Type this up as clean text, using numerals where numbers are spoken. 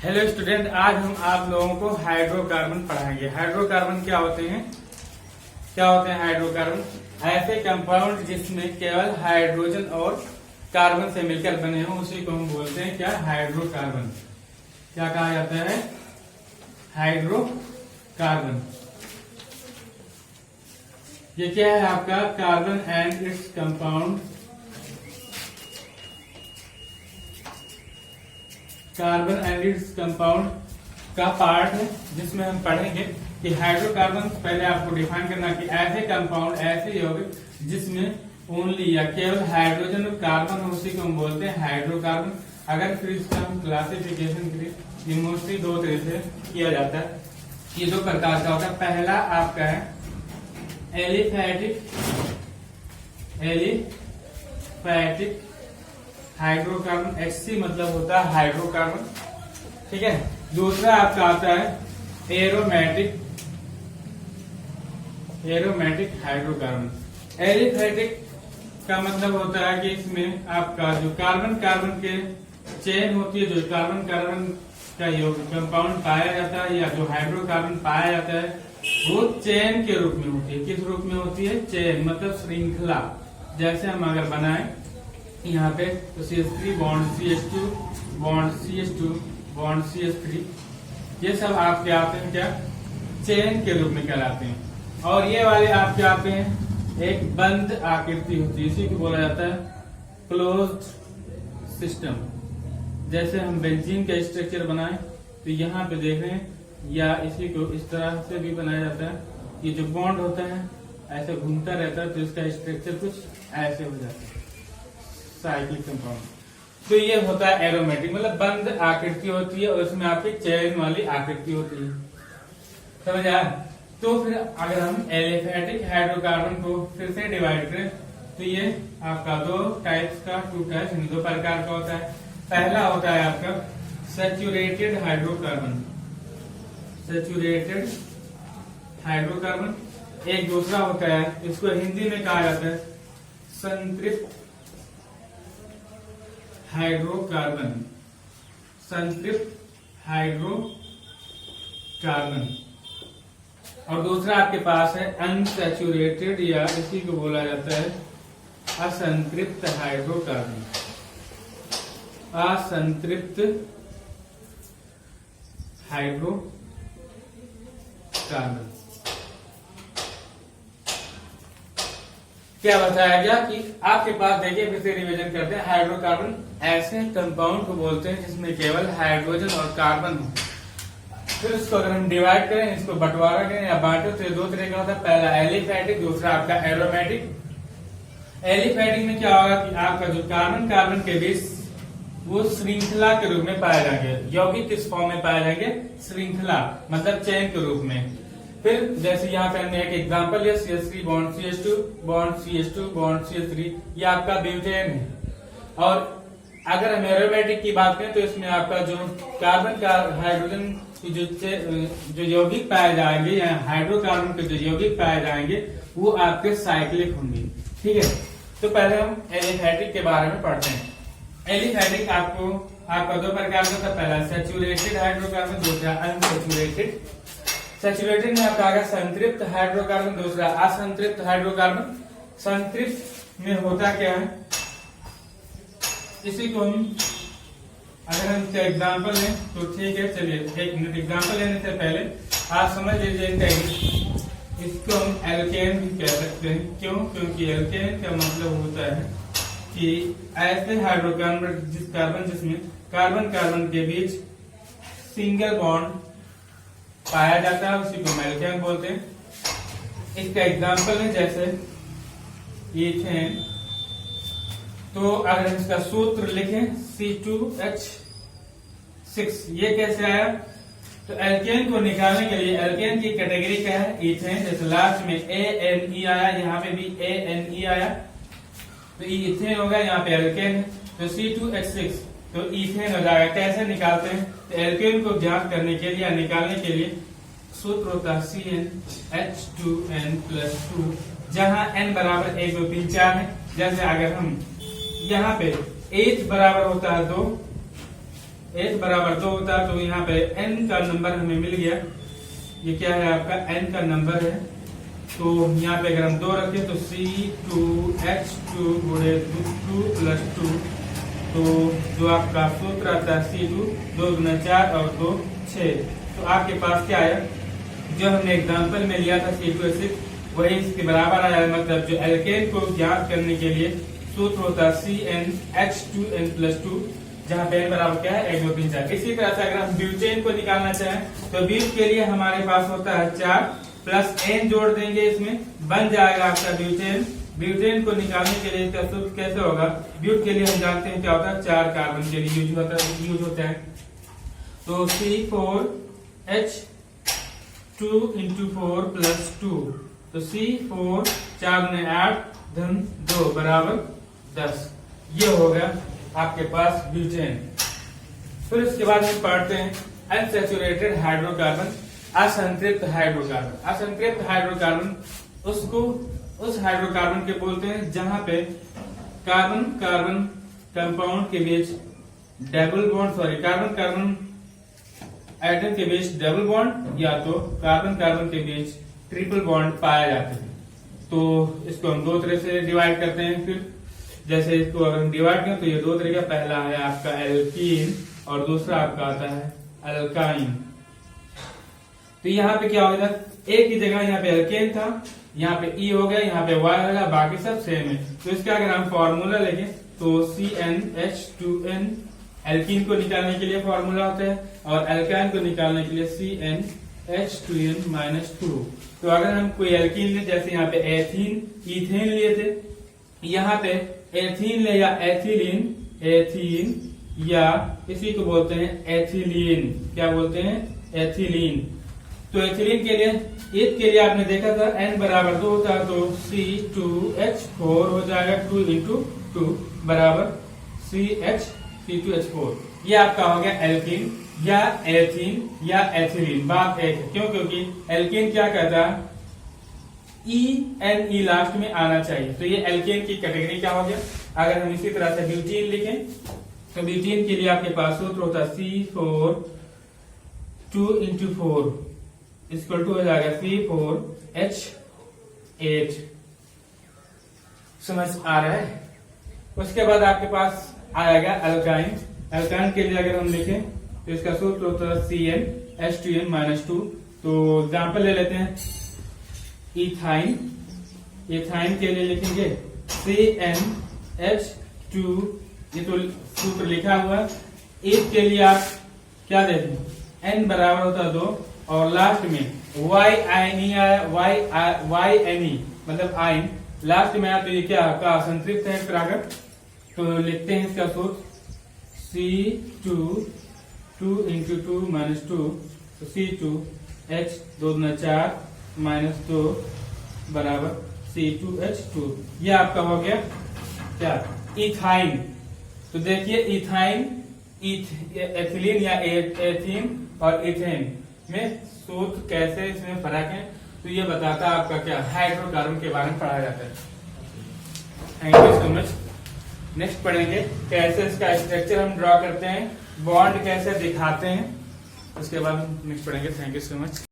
Hello student, आज हम आप लोगों को हाइड्रोकार्बन पढ़ाएंगे। हाइड्रोकार्बन क्या होते हैं? हाइड्रोकार्बन ऐसे कंपाउंड जिसमें केवल हाइड्रोजन और कार्बन से मिलकर बने हों, उसी को हम बोलते हैं क्या? हाइड्रोकार्बन। क्या कहा जाता है? हाइड्रोकार्बन। ये क्या है आपका? Carbon and its compound. Carbon and its compound का पार्ट है, जिसमें हम पढ़ेंगे कि हाइड्रोकार्बन। पहले आपको डिफाइन करना कि ऐसे कंपाउंड, ऐसे यौगिक जिसमें ओनली या केवल हाइड्रोजन और कार्बन हो, उसी को हम बोलते हैं हाइड्रोकार्बन। अगर फिर इसका हम क्लासिफिकेशन करें, ये मोस्टली दो तरह से किया जाता है। ये दो प्रकार का होता है। पहला आपका है एलिफैटिक हाइड्रोकार्बन। Hc मतलब होता है हाइड्रोकार्बन, ठीक है। दूसरा आपका आता है एरोमेटिक हाइड्रोकार्बन। एलिफैटिक का मतलब होता है कि इसमें आपका जो कार्बन कार्बन के चेन होती है, जो कार्बन कार्बन का कंपाउंड पाया जाता है या जो हाइड्रोकार्बन पाया जाता है, वो चेन के रूप में होती है। किस रूप में होती है? चेन मतलब श्रृंखला। जैसे हम अगर बनाए यहाँ पे तो CH3 bond CH2 bond CH2 bond CH3, ये सब आपके आते हैं क्या? चेन के रूप में कहलाते हैं। और ये वाले आपके आते हैं एक बंद आकृति होती है, इसी को बोला जाता है क्लोज्ड सिस्टम। जैसे हम बेंजीन का स्ट्रक्चर बनाए तो यहाँ पे देख रहे हैं, या इसी को इस तरह से भी बनाया जाता है। ये जो बॉन्ड होता है ऐसे घूमता रहता है, तो इसका स्ट्रक्चर कुछ ऐसे हो जाता है, साइक्लिक कंपाउंड। तो ये होता है एरोमेटिक, मतलब बंद आकृति होती है और उसमें आपकी चेन वाली आकृति होती है। समझ आया? तो फिर अगर हम एलिफैटिक हाइड्रोकार्बन को फिर से डिवाइड करें तो ये आपका दो प्रकार का होता है। पहला होता है आपका सैचुरेटेड हाइड्रोकार्बन। एक दूसरा होता है, इसको हिंदी में कहा जाता है संतृप्त हाइड्रोकार्बन। और दूसरा आपके पास है अनसैचुरेटेड, या इसी को बोला जाता है असंतृप्त हाइड्रोकार्बन। क्या बताया गया कि आपके पास, देखिए फिर से रिवीजन करते हैं। हाइड्रोकार्बन ऐसे कंपाउंड को बोलते हैं जिसमें केवल हाइड्रोजन और कार्बन हो। फिर उसको अगर हम डिवाइड करें, इसको बंटवारा करें या बांटे, तो ये दो तरह का होता है। पहला एलिफैटिक, दूसरा आपका एरोमेटिक। एलिफैटिक में क्या होगा कि आपका जो कार्बन कार्बन के बीच वो श्रृंखला के रूप में पाए जाएंगे। यौगिक किस फॉर्म में पाए जाएंगे? श्रृंखला मतलब चेन के रूप में। फिर जैसे यहाँ पे हमने एक एग्जांपल लिया, CH3 bond CH2 bond CH2 bond CH3, ये आपका ब्यूटेन है। और अगर हम एरोमेटिक की बात करें तो इसमें आपका जो कार्बन का हाइड्रोजन की जो यौगिक पाए जाएंगे या हाइड्रोकार्बन के जो यौगिक पाए जाएंगे वो आपके साइक्लिक होंगे, ठीक है। तो पहले हम एलिफैटिक के बारे में पढ़ते हैं। एलिफैटिक आपका दो प्रकार का था। पहला सैचुरेटेड हाइड्रोकार्बन, दूसरा अनसैचुरेटेड। सैचुरेटेड में आपका आएगा संतृप्त हाइड्रोकार्बन, दूसरा असंतृप्त हाइड्रोकार्बन। संतृप्त में होता क्या है, इसी को हम अगर हम इसका एग्जाम्पल लें तो ठीक है। चलिए एक मिनट, एग्जाम्पल लेने से पहले आप समझ लीजिए इनका इसको हम एल्केन भी कह सकते हैं। क्यों? क्योंकि एल्केन का मतलब होता है कि ऐसे हाइड्रोकार्बन जिसमें कार्बन कार्बन के बीच सिंगल बॉन्ड पाया जाता है, उसी को हम एल्केन बोलते हैं। इसका एग्जाम्पल है जैसे इथेन। तो अगर हम इसका सूत्र लिखें C2H6, ये कैसे आया? तो एल्केन को निकालने के लिए, एल्केन की कैटेगरी क्या है? इथेन। जैसे लास्ट में ANE आया, यहाँ पे भी ANE आया, तो इथेन होगा, यहाँ पे एल्केन है तो C2H6 तो इथेन हो जाएगा। कैसे निकालते हैं? तो एल्केन को ज्ञात करने के लिए या निकालने के लिए सूत्र होता है CnH2n+2, जहाँ n बराबर 1 2 3 4 है। जैसे अगर हम यहाँ पे H बराबर होता है 2, H बराबर 2 होता है, तो यहाँ पे N का नंबर हमें मिल गया। ये क्या है आपका N का नंबर है। तो यहाँ पे अगर हम 2 रखें तो C2H2 गुणे 2 प्लस 2, तो जो आपका सूत्र आता है C2 2 गुना 4 और 2 6। तो आपके पास क्या आया, जो हमने एग्जाम्पल में लिया था C2H6 वही इसके बराबर आया। मतलब जो एल्केन को ज्ञात करने के लिए सूत्र होता है CnH2n + 2, जहाँ पे n बराबर क्या है 1 2 3 4। इसी तरह से अगर हम ब्यूटेन को निकालना चाहें तो ब्यूट के लिए हमारे पास होता है 4 प्लस n जोड़ देंगे, इसमें बन जाएगा आपका ब्यूटेन। ब्यूटेन को निकालने के लिए इसका सूत्र कैसे होगा, ब्यूट के लिए हम जानते हैं क्या होता है 4 कार्बन के लिए यूज होता है। तो C4H2 × 4 + 2, तो C4 4 गुने 8 धन 2 बराबर 10। ये हो गया आपके पास ब्यूटेन। फिर उसके बाद हम पढ़ते हैं अनसैचुरेटेड हाइड्रोकार्बन, असंतृप्त हाइड्रोकार्बन। असंतृप्त हाइड्रोकार्बन उस हाइड्रोकार्बन के बोलते हैं जहां पे कार्बन कार्बन कंपाउंड के बीच कार्बन एटम के बीच डबल बॉन्ड या तो कार्बन कार्बन के बीच ट्रिपल बॉन्ड पाया जाता है। तो इसको हम 2 तरह से डिवाइड करते हैं। फिर जैसे इसको अगर हम डिवाइड करें तो ये 2 तरह का, पहला है आपका एल्कीन और दूसरा आपका आता है अल्काइन। तो यहाँ पे क्या होगा, एक ही जगह यहाँ पे एल्केन था, यहाँ पे E हो गया, यहाँ पे Y हो गया, बाकी सब सेम है। तो इसका अगर हम फॉर्मूला लेंगे तो CnH2n एल्कीन को निकालने के लिए फॉर्मूला होता है और अल्काइन को निकालने के लिए CnH2n - 2। तो अगर हम कोई एल्कीन ले, जैसे यहाँ पे एथीन इथेन लिए थे, यहाँ पे एथीन ले या एथीन या इसी को बोलते हैं एथिलीन। क्या बोलते हैं, एथिलीन। तो एथिलीन के लिए ईथ के लिए आपने देखा था n बराबर 2 होता है, तो C2H4 हो जाएगा, 2 × 2 बराबर C2H4। ये आपका हो गया एल्कीन या एथीन या एथिलीन। बात एक है, क्यों, क्योंकि एल्कीन क्या कहता है E लास्ट में आना चाहिए। तो ये एल्केन की कैटेगरी क्या हो गया। अगर हम इसी तरह से ब्यूटीन लिखें तो ब्यूटीन के लिए आपके पास सूत्र होता है C4 2 × 4 इक्वल टू हो जाएगा C4H8। समझ आ रहा है। उसके बाद आपके पास आएगा अल्काइन। अल्काइन के लिए अगर हम लिखें तो इसका सूत्र होता है CnH2n - 2। तो एग्जाम्पल ले लेते हैं इथाइन। इथाइन के लिए लिखेंगे CnH2, ये तो सूत्र लिखा हुआ है। एक के लिए आप क्या देते हैं, n बराबर होता है 2 और लास्ट में YNE मतलब आइन लास्ट में आया, तो ये क्या आपका असंतृप्त है प्रागट। तो लिखते हैं इसका सूत्र C2 2 × 2 - 2, तो C2H 2 × 4 - 2 बराबर C2H2। ये आपका हो गया क्या, इथाइन। तो देखिए इथाइन, एथिलीन या एथीन और इथेन में सूत्र कैसे, इसमें फर्क है। तो ये बताता है आपका क्या, हाइड्रोकार्बन के बारे में पढ़ाया जाता है। Thank you so much. Next पढ़ेंगे कैसे इसका स्ट्रक्चर हम ड्रॉ करते हैं, बॉन्ड कैसे दिखाते हैं। उसके बाद नेक्स्ट पढ़ेंगे। Thank you so much.